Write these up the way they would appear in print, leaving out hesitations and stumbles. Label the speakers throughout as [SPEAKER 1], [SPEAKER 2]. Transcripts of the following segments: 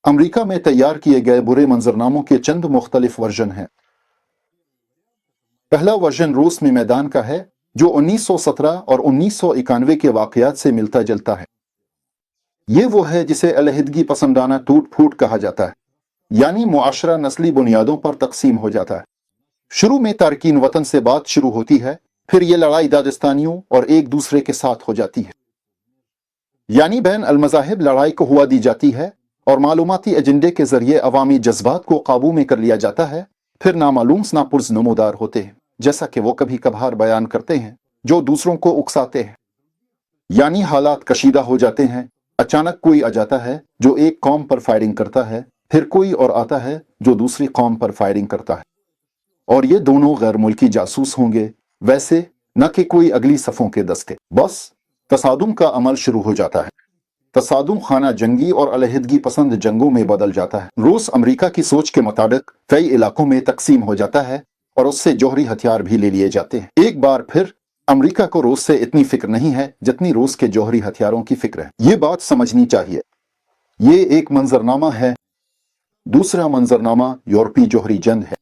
[SPEAKER 1] America में तैयार किए गए बुरे मंजरनामों के चंद मुख्तलिफ वर्जन हैं। पहला वर्जन रूस में मैदान का है, जो 1917 और 1991 के वाकयात से मिलता जुलता है। ये वो है जिसे अलहदगी पसंदाना टूट फूट कहा जाता है, यानी मुआशरा नस्ली बुनियादों पर तकसीम हो जाता है। शुरू में तारकीन वतन से बात शुरू होती है, फिर ये लड़ाई दागिस्तानियों और एक दूसरे के साथ हो जाती है, यानी बैन अल-मज़ाहिब लड़ाई को हुआ दी जाती है और मालूमाती एजेंडे के जरिए अवामी जज्बात को काबू में कर लिया जाता है। फिर नामालूम स्नापुर्स नमोदार होते हैं, जैसा कि वो कभी कभार बयान करते हैं, जो दूसरों को उकसाते हैं, यानी हालात कशीदा हो जाते हैं। अचानक कोई आ जाता है जो एक कौम पर फायरिंग करता है, फिर कोई और आता है जो दूसरी कौम पर फायरिंग करता है, और ये दोनों गैर मुल्की जासूस होंगे, वैसे न कि कोई अगली सफ़ों के दस्ते। बस तसादुम का अमल शुरू हो जाता है। तसादुम खाना जंगी और अलहदगी पसंद जंगों में बदल जाता है। रूस अमेरिका की सोच के मुताबिक कई इलाकों में तकसीम हो जाता है और उससे जौहरी हथियार भी ले लिए जाते हैं। एक बार फिर अमेरिका को रूस से इतनी फिक्र नहीं है जितनी रूस के जौहरी हथियारों की फिक्र है। ये बात समझनी चाहिए। ये एक मंजरनामा है। दूसरा मंजरनामा यूरोपीय जौहरी जंग है।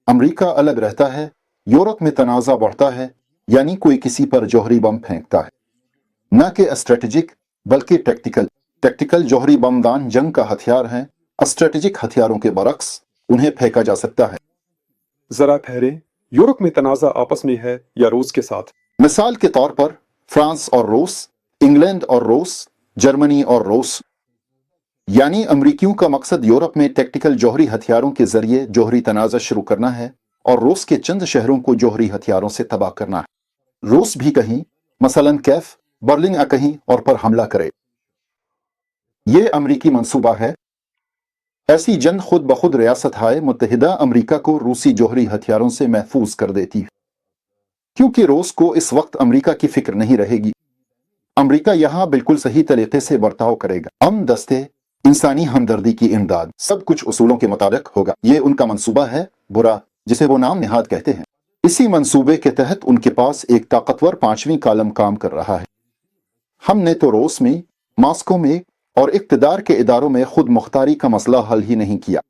[SPEAKER 1] अमेरिका अलग रहता है, यूरोप में तनाज़ा बढ़ता है, यानी कोई किसी पर जौहरी बम फेंकता है, न कि स्ट्रेटेजिक बल्कि टैक्टिकल जौहरी बमदान जंग का हथियार है। स्ट्रेटेजिक हथियारों के बरक्स उन्हें फेंका जा सकता है।
[SPEAKER 2] जरा ठहरे, यूरोप में तनाज़ा आपस में है या रूस के साथ?
[SPEAKER 1] मिसाल के तौर पर फ्रांस और रूस, इंग्लैंड और रूस, जर्मनी और रूस। यानी अमरीकियों का मकसद यूरोप में टैक्टिकल जौहरी हथियारों के जरिए जौहरी तनाज़ा शुरू करना है और रूस के चंद शहरों को जौहरी हथियारों से तबाह करना है। रूस भी कहीं, मसलन कैफ, बर्लिन कहीं और पर हमला करे। ये अमरीकी मंसूबा है। ऐसी जंग खुद ब खुद रियासत-ए मुत्तहिदा अमरीका को रूसी जौहरी हथियारों से महफूज कर देती है, क्योंकि रूस को इस वक्त अमरीका की फिक्र नहीं रहेगी। अमरीका यहाँ बिल्कुल सही तरीके से बर्ताव करेगा। दस्ते, इंसानी हमदर्दी की इमदाद, सब कुछ उसूलों के मुताबिक होगा। ये उनका मंसूबा है बुरा, जिसे वो नाम निहाद कहते हैं। इसी मंसूबे के तहत उनके पास एक ताकतवर 5वीं कॉलम काम कर रहा है। हमने तो रूस में, मॉस्को में और इक्तदार के इदारों में खुद मुख्तारी का मसला हल ही नहीं किया।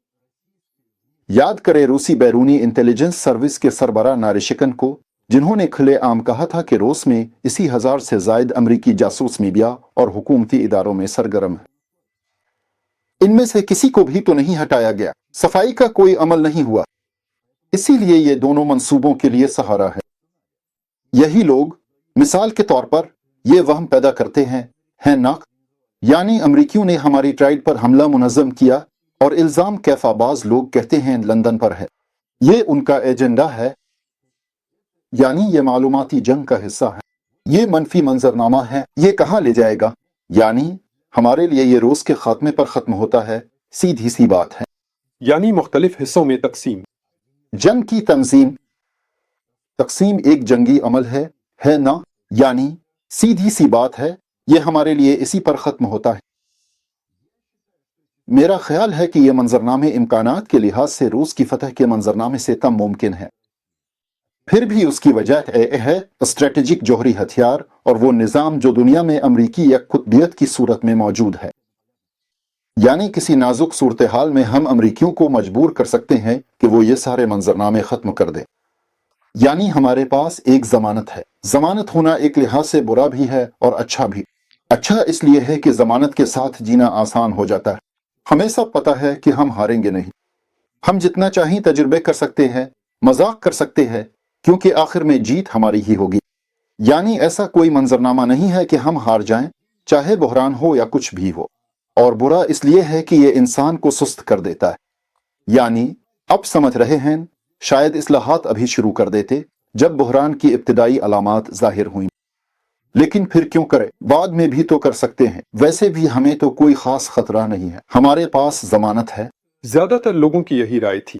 [SPEAKER 1] याद करें रूसी बैरूनी इंटेलिजेंस सर्विस के सरबराह नारिशिकन को, जिन्होंने खुले आम कहा था कि रूस में इसी 1000 से जायद अमरीकी जासूस मीडिया और हुकूमती इदारों में सरगर्म है। इनमें से किसी को भी तो नहीं हटाया गया, सफाई का कोई अमल नहीं हुआ। इसीलिए ये दोनों मंसूबों के लिए सहारा है। यही लोग मिसाल के तौर पर ये वहम पैदा करते हैं ना, यानी अमरीकियों ने हमारी ट्राइड पर हमला मुनज़्ज़म किया और इल्ज़ाम कैफाबाज लोग कहते हैं लंदन पर है। ये उनका एजेंडा है, यानी ये मालूमाती जंग का हिस्सा है। ये मनफी मंजरनामा है। ये कहाँ ले जाएगा? यानी हमारे लिए ये रूस के खात्मे पर ख़त्म होता है। सीधी सी बात है।
[SPEAKER 2] यानी मुख्तलिफ हिस्सों में तकसीम।
[SPEAKER 1] जंग की तकसीम एक जंगी अमल है ना, यानी सीधी सी बात है। ये हमारे लिए इसी पर ख़त्म होता है। मेरा ख्याल है कि ये मंजरनामे इम्कानात के लिहाज से रूस की फतह के मंजरनामे से कम मुमकिन है। फिर भी उसकी वजह है स्ट्रेटेजिक जौहरी हथियार और वो निज़ाम जो दुनिया में अमरीकी या कुतबियत की सूरत में मौजूद है। यानी किसी नाजुक सूरत हाल में हम अमरीकियों को मजबूर कर सकते हैं कि वो ये सारे मंजरनामे ख़त्म कर दें। यानी हमारे पास एक जमानत है। जमानत होना एक लिहाज से बुरा भी है और अच्छा भी। अच्छा इसलिए है कि जमानत के साथ जीना आसान हो जाता है। हमें सब पता है कि हम हारेंगे नहीं। हम जितना चाहें तजुर्बे कर सकते हैं, मजाक कर सकते हैं, क्योंकि आखिर में जीत हमारी ही होगी। यानी ऐसा कोई मंजरनामा नहीं है कि हम हार जाएं, चाहे बहरान हो या कुछ भी हो। और बुरा इसलिए है कि ये इंसान को सुस्त कर देता है। यानी अब समझ रहे हैं, शायद इस्लाहात अभी शुरू कर देते जब बहरान की इब्तिदाई अलामात जाहिर हुई। लेकिन फिर क्यों करें, बाद में भी तो कर सकते हैं। वैसे भी हमें तो कोई खास खतरा नहीं है, हमारे पास जमानत है।
[SPEAKER 2] ज्यादातर लोगों की यही राय थी।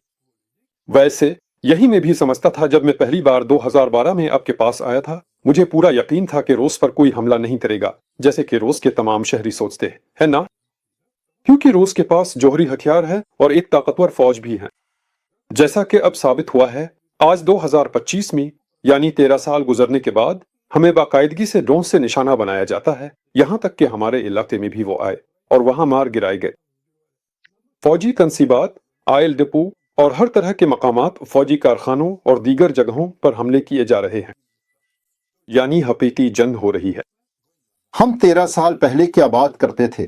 [SPEAKER 2] वैसे यही मैं भी समझता था जब मैं पहली बार 2012 में आपके पास आया था। मुझे पूरा यकीन था कि रूस पर कोई हमला नहीं करेगा, जैसे कि रूस के तमाम शहरी सोचते हैं, है ना? क्योंकि रूस के पास जौहरी हथियार है और एक ताकतवर फौज भी है। जैसा कि अब साबित हुआ है, आज 2025 में, यानी 13 साल गुजरने के बाद, हमें बाकायदगी से ड्रोन से निशाना बनाया जाता है। यहाँ तक कि हमारे इलाके में भी वो आए और वहां मार गिराए गए। फौजी तनसीबात, आयल डिपो और हर तरह के मकामात, फौजी कारखानों और दीगर जगहों पर हमले किए जा रहे हैं, यानी हकीकी जंग हो रही है।
[SPEAKER 1] हम 13 साल पहले क्या बात करते थे?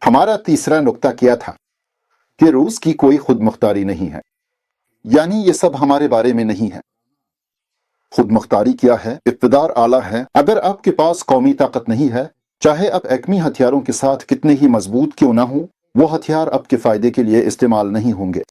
[SPEAKER 1] हमारा तीसरा नुक्ता क्या था कि रूस की कोई खुद मुख्तारी नहीं है, यानी ये सब हमारे बारे में नहीं है। खुद मुख्तारी क्या है? इक़्तिदार आला है। अगर आपके पास कौमी ताकत नहीं है, चाहे आप एटमी हथियारों के साथ कितने ही मजबूत क्यों ना हो, वो हथियार आपके फायदे के लिए इस्तेमाल नहीं होंगे।